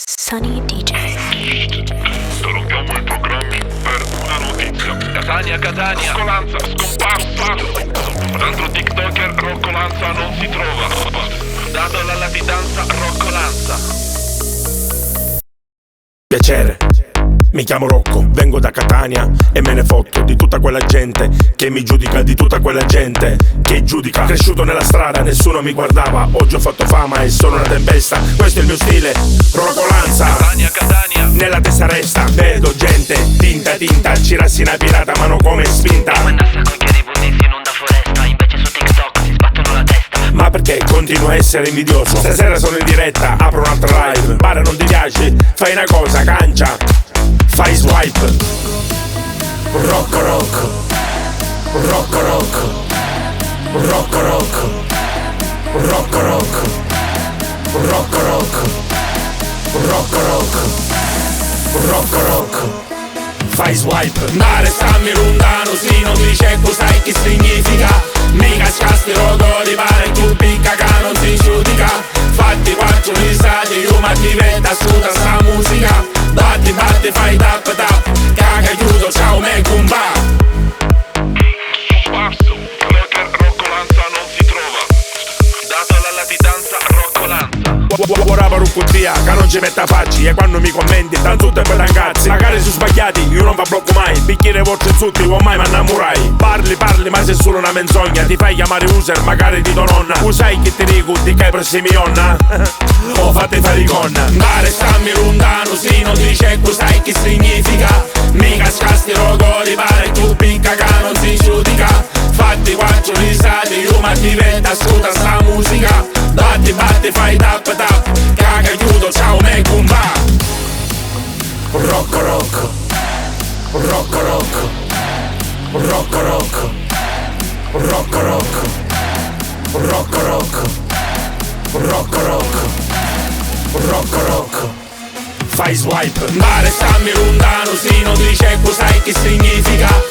Sunny DJ. Interrompiamo i programmi per una notizia. Catania, Rocco Lanza scomparsa. L'altro TikToker Rocco Lanza non si trova. Dato la latitanza Rocco Lanza. Piacere, mi chiamo Rocco, vengo da Catania e me ne fotto di tutta quella gente che mi giudica, di tutta quella gente che giudica. Cresciuto nella strada, nessuno mi guardava, oggi ho fatto fama e sono una tempesta. Questo è il mio stile, Rocco Lanza. Catania. Nella testa resta, vedo gente, tinta, cirassina pirata, mano come spinta. Come nassa con chiedi punti si inonda foresta, invece su TikTok si sbattono la testa. Ma perché continuo a essere invidioso? Stasera sono in diretta, apro un'altra live. Pare non ti piace, fai una cosa, cancia, fai swipe. Rocco Rocco, Rocco Rocco, Rocco Rocco, Rocco Rocco, Rocco Rocco, Rocco Rocco, Rocco Rocco, fai swipe. Ma restammi lontano, sì, non dice cos'hai che significa. Mica scasti rotoli, pare tu picca che non si giudica. Fatti quattro risate, io ma diventa asciutta sta musica. Batti, fai tap, caga, chiudo, ciao me compa. Scomparso, TikToker Rocco Lanza non si trova. Dato la latitanza Rocco Lanza. Ora un dia, che non ci metta facci. E quando mi commenti, da tutto e per ragazzi. Magari su sbagliati, io non va blocco mai. Bicchiere vostri insulti, con mai m'annamurai. Parli, ma sei solo una menzogna. Ti fai chiamare user, magari di tua nonna. Usai che ti dico, di che prossimi onna. O fate fare iconna. Ma restammi lontano, sì, non dice cos'hai che significa. Mica scasti rotoli, pare tu picca che non si giudica. Fatti quattro risate, io ma diventa asciutta sta musica. Batti, fai tap, caga, chiudo, ciao me compa. Rocco Rocco, Rocco Rocco, Rocco Rocco, Rocco Rocco, Rocco Rocco, Rocco Rocco, Rocco Rocco, fai swipe. Ma restammi lontano, sì, non dice cos'hai che significa.